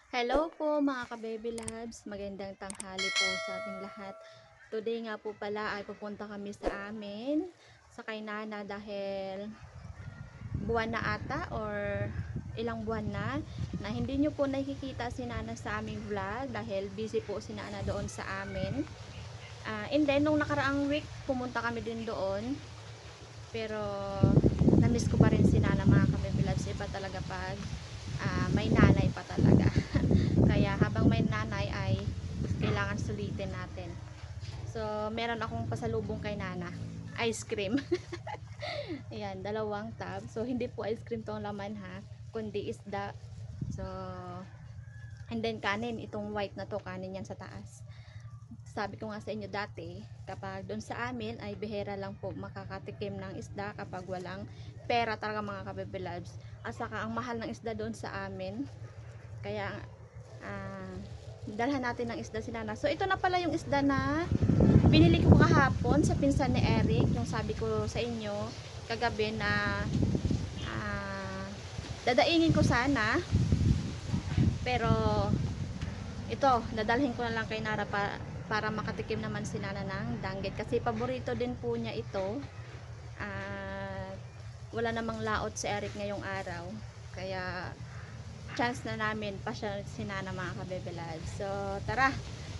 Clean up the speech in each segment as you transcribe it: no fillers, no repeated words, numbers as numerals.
Hello po mga ka-baby loves, magandang tanghali po sa ating lahat. Today nga po pala ay pupunta kami sa amin, sa kay Nana dahil buwan na ata or ilang buwan na hindi nyo po nakikita si Nana sa aming vlog dahil busy po si Nana doon sa amin. And then, nung nakaraang week, pumunta kami din doon. Pero, na-miss ko pa rin si Nana mga ka-baby loves. Iba talaga pag may nanay pa talaga. Kaya habang may nanay ay kailangan sulitin natin. So, meron akong pasalubong kay Nana. Ice cream. Ayan, dalawang tab. So, hindi po ice cream tong laman ha, kundi isda. So, and then kanin. Itong white na to, kanin yan sa taas. Sabi ko nga sa inyo dati, kapag doon sa amin ay bihera lang po makakatikim ng isda kapag walang pera talaga mga ka-baby loves. At saka ang mahal ng isda doon sa amin. Kaya dalhan natin ng isda si Nana. So ito na pala yung isda na binili ko kahapon sa pinsan ni Eric. Yung sabi ko sa inyo kagabi na dadaingin ko sana. Pero ito, dadalhin ko na lang kay Nara para makatikim naman si Nana ng danggit. Kasi paborito din po niya ito. At wala namang laot si Eric ngayong araw. Kaya chance na namin pa siya si Nana mga ka-baby lads. So tara,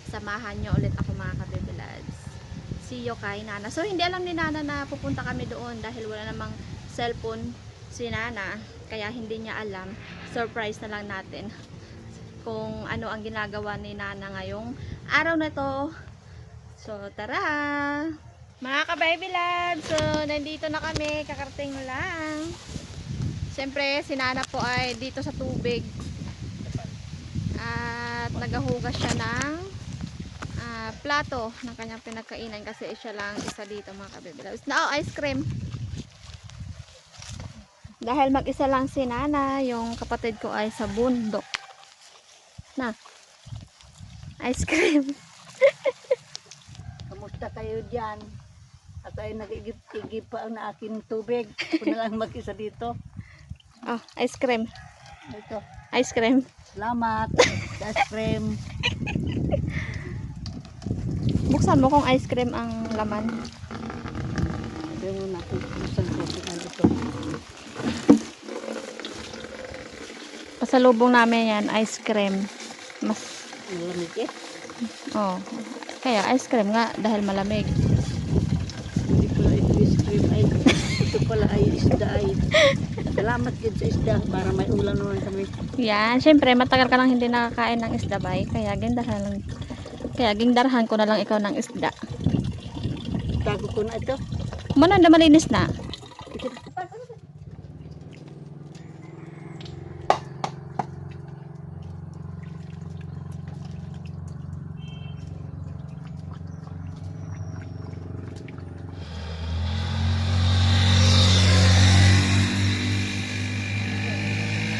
samahan nyo ulit ako mga ka-baby lads. See you kay Nana. So hindi alam ni Nana na pupunta kami doon dahil wala namang cellphone si Nana. Kaya hindi niya alam. Surprise na lang natin kung ano ang ginagawa ni Nana ngayong araw na to. So tara mga ka-baby lads. So nandito na kami, kakarating lang. Siyempre, si Nana po ay dito sa tubig at nagahugas siya ng plato ng kanyang pinagkainan kasi siya lang isa dito mga ka-baby loves. Na ice cream. Dahil mag-isa lang si Nana, yung kapatid ko ay sa bundok. Na, ice cream. Kamusta kayo dyan? At ay nag-igip pa na aking tubig. Ako na lang mag-isa dito. Oh, ice cream. Ito. Ice cream. Salamat. Ice cream. Buksan mo kung ice cream ang laman. Sabi mo na kung saan po ito. Pasalubong namin yan, ice cream. Mas, Malamig eh. oh, kaya ice cream nga dahil malamig. Hindi pala ito ice cream. Ay, ito pala ay isda ay. Salamat din sa isda para may ulam naman kami. Yan, syempre matagal ka nang hindi nakakain ng isda bay, kaya gingdarhan ko na lang ikaw ng isda. Tago ko na ito. Mano na malinis na.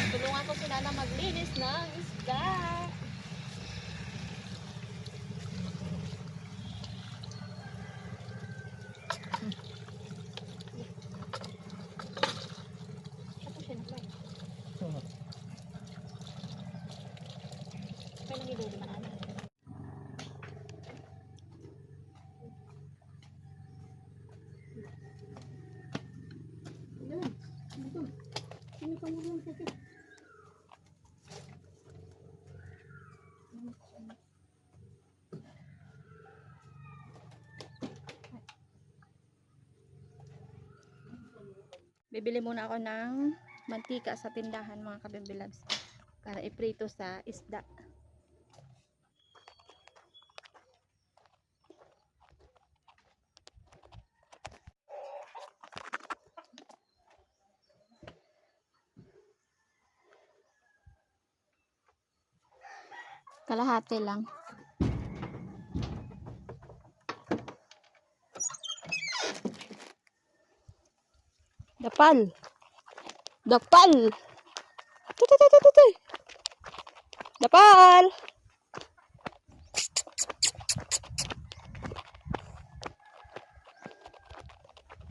Tulungan ko si Nana maglinis ng isda. Bibili muna ako ng mantika sa tindahan mga ka-baby loves para iprito sa isda. Kalahati lang. Dapal. Dapal. Tutututututuy. Dapal.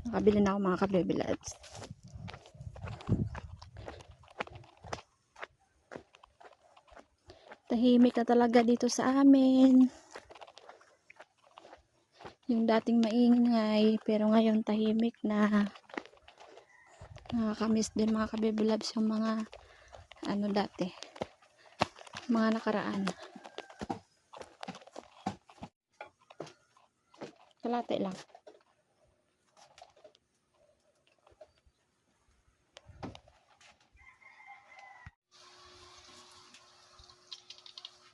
Nakabili na ako mga ka-baby lads. Tahimik na talaga dito sa amin. Yung dating maingay, pero ngayon tahimik na. Nakakamiss din mga ka-baby loves yung mga ano dati. Mga nakaraan. Kalate lang.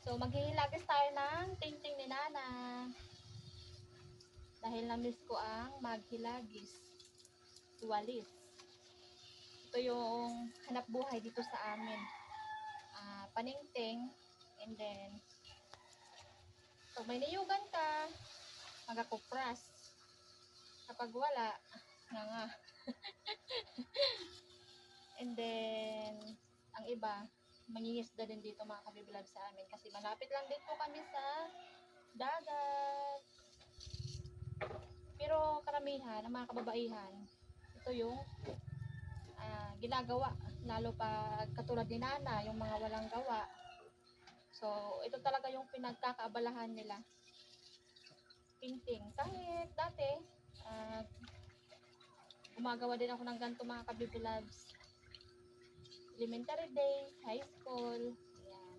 So, maghihilagis tayo ng tingting ni Nana. Dahil na-miss ko ang maghilagis. Tuwalis. Ito yung hanap buhay dito sa amin. Paningting. And then, pag may niyugan ka, magkakupras. Kapag wala, nga. And then, ang iba, mangingisda din dito mga kabibilab sa amin. Kasi malapit lang dito kami sa dagat. Pero karamihan, ng mga kababaihan, ito yung ginagawa. Lalo pag katulad ni Nana, yung mga walang gawa. So, ito talaga yung pinagkakaabalahan nila. Painting. Kahit dati, gumagawa din ako ng ganito mga kabibilabs. Elementary days, high school. Ayan.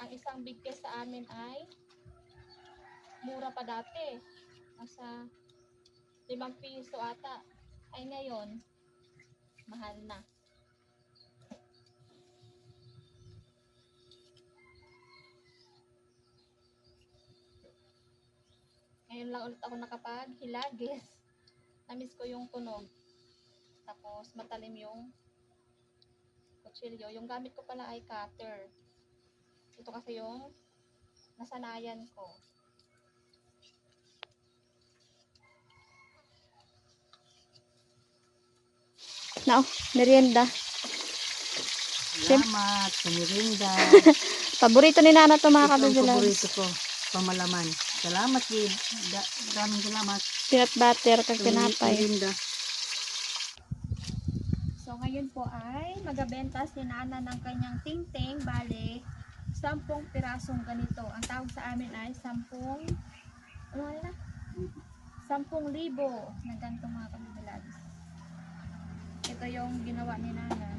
Ang isang bigkes sa amin ay mura pa dati. Nasa 5 piso ata. Ay ngayon, mahal na. Ngayon lang ulit ako nakapaghilagis. Namiss ko yung tunog. Tapos matalim yung kutsilyo. Yung gamit ko pala ay cutter. Ito kasi yung nasanayan ko. Merienda. Salamat, kumirinda. Paborito ni Nana to mga Ito ang kabibilabs. paborito ko, pamalaman. Salamat, Gid. Maraming salamat. Peanut butter kag tinapay. Kumirinda. So ngayon po ay magabentas ni Nana ng kanyang tingting. Bale, 10 pirasong ganito. Ang tawag sa amin ay 10 ano na? 10,000 na ganito mga kabibilabs. Ito yung ginawa ni Nana.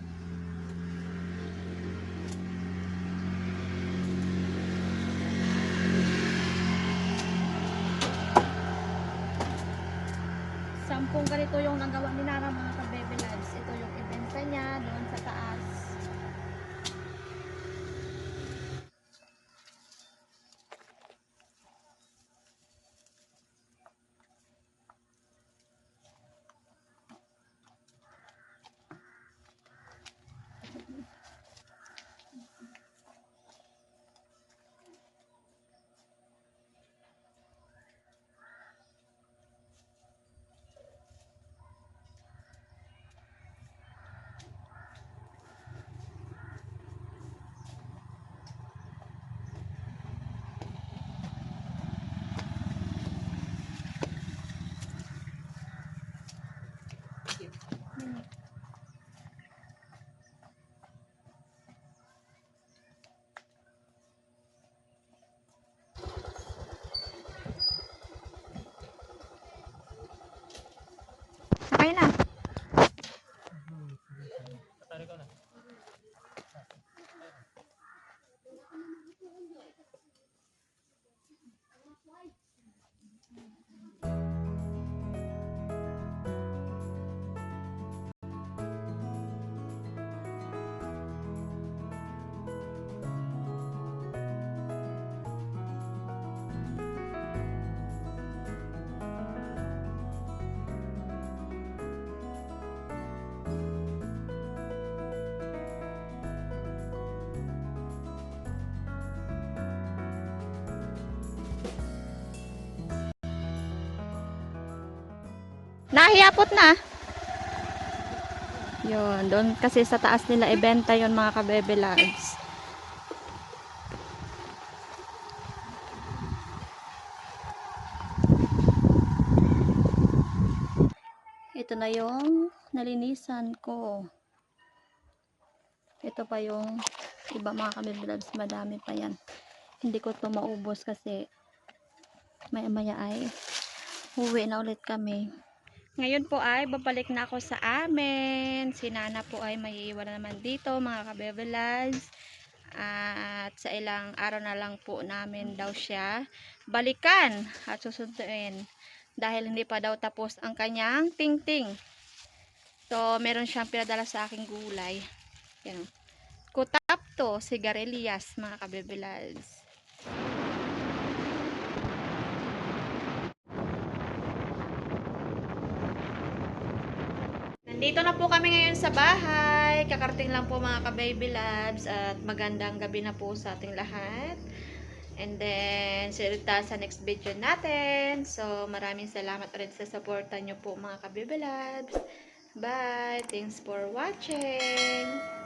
Sampung ganito yung nagawa ni Nana mga ka-baby loves. Ito yung ibenta niya doon sa taas. Sakay na. Nahiyapot na. Yun, doon kasi sa taas nila ibenta yon mga ka-baby loves. Ito na yung nalinisan ko. Ito pa yung Diba mga ka-baby loves, madami pa yan. Hindi ko to maubos kasi maya maya ay uwi na ulit kami. Ngayon po ay babalik na ako sa amin. Si Nana po ay may iwan na naman dito mga ka-baby loves. At sa ilang araw na lang po namin daw siya balikan at susunduin dahil hindi pa daw tapos ang kanyang tingting. So meron siyang pinadala sa aking gulay. Yan. Kutap to, sigarilyas mga ka-baby loves. Nandito na po kami ngayon sa bahay. Kakarating lang po mga ka-baby loves at magandang gabi na po sa ating lahat. And then, silita sa next video natin. So, maraming salamat rin sa supportan nyo po mga ka-baby loves. Bye! Thanks for watching!